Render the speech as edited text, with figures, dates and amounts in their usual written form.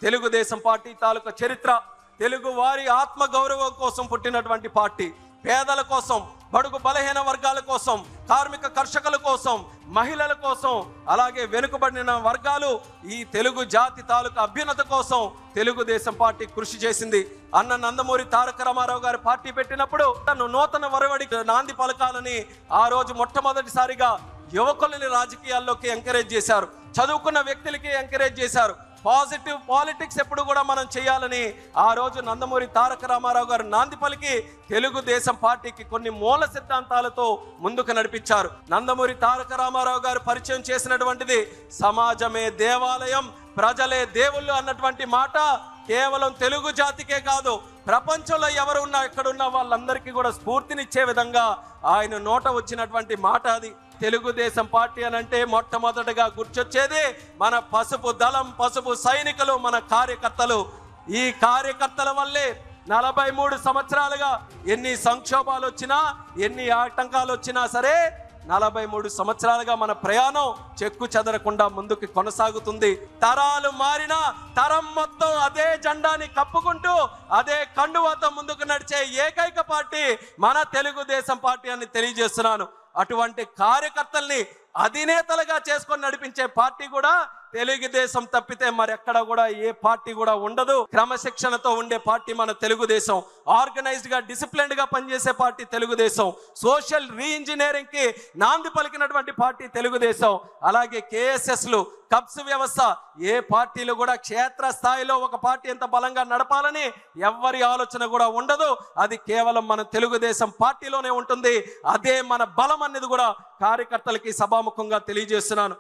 Telugu Desam party తాలూకా చరిత్ర, తెలుగు వారి ఆత్మ గౌరవం కోసం పుట్టినటువంటి పార్టీ. పేదల కోసం, బడుగు బలహీన వర్గాల కోసం, కార్మిక కర్షకుల కోసం, మహిళల కోసం, అలాగే వెనుకబడిన వర్గాలు, ఈ తెలుగు జాతి తాలూకా అభ్యున్నత కోసం తెలుగుదేశం పార్టీ కృషి చేసింది. అన్న నందమూరి తారక రామారావు గారు పార్టీ పెట్టినప్పుడు తను నూతన వరవడికి నాంది పలకాలని ఆ రోజు మొట్టమొదటిసారిగా యువకులని రాజకీయాల్లోకి ఎంకరేజ్ చేశారు, చదువుకున్న వ్యక్తులకి ఎంకరేజ్ చేశారు. పాజిటివ్ పాలిటిక్స్ ఎప్పుడు కూడా మనం చేయాలని ఆ రోజు నందమూరి తారక రామారావు గారు నాంది పలికి తెలుగుదేశం పార్టీకి కొన్ని మూల సిద్ధాంతాలతో ముందుకు నడిపించారు. నందమూరి తారక రామారావు గారు పరిచయం చేసినటువంటిది సమాజమే దేవాలయం, ప్రజలే దేవుళ్ళు అన్నటువంటి మాట కేవలం తెలుగు జాతికే కాదు, ప్రపంచంలో ఎవరు ఉన్నా ఎక్కడున్న వాళ్ళందరికీ కూడా స్ఫూర్తినిచ్చే విధంగా ఆయన నోట వచ్చినటువంటి మాట అది. తెలుగుదేశం పార్టీ అనంటే మొట్టమొదటిగా గుర్తొచ్చేది మన పసుపు దళం, పసుపు సైనికులు, మన కార్యకర్తలు. ఈ కార్యకర్తల వల్లే 43 సంవత్సరాలుగా ఎన్ని సంక్షోభాలు వచ్చినా, ఎన్ని ఆటంకాలు వచ్చినా సరే 43 సంవత్సరాలుగా మన ప్రయాణం చెక్కు చెదరకుండా ముందుకు కొనసాగుతుంది. తరాలు మారినా తరం మొత్తం అదే జెండాని కప్పుకుంటూ అదే కండువాతో ముందుకు నడిచే ఏకైక పార్టీ మన తెలుగుదేశం పార్టీ అని తెలియజేస్తున్నాను. అటువంటి కార్యకర్తల్ని అధినేతలుగా చేసుకొని నడిపించే పార్టీ కూడా తెలుగుదేశం తప్పితే మరెక్కడ కూడా ఏ పార్టీ కూడా ఉండదు. క్రమశిక్షణతో ఉండే పార్టీ మన తెలుగుదేశం. ఆర్గనైజ్డ్ గా, డిసిప్లిన్డ్ గా పనిచేసే పార్టీ తెలుగుదేశం. సోషల్ రీఇంజనీరింగ్ కి నాంది పలికినటువంటి పార్టీ తెలుగుదేశం. అలాగే కేఎస్ఎస్లు, కబ్స్ వ్యవస్థ, ఏ పార్టీలు కూడా క్షేత్ర స్థాయిలో ఒక పార్టీ ఎంత బలంగా నడపాలని ఎవ్వరి ఆలోచన కూడా ఉండదు. అది కేవలం మన తెలుగుదేశం పార్టీలోనే ఉంటుంది. అదే మన బలం అనేది కూడా కార్యకర్తలకి సభాముఖంగా తెలియజేస్తున్నాను.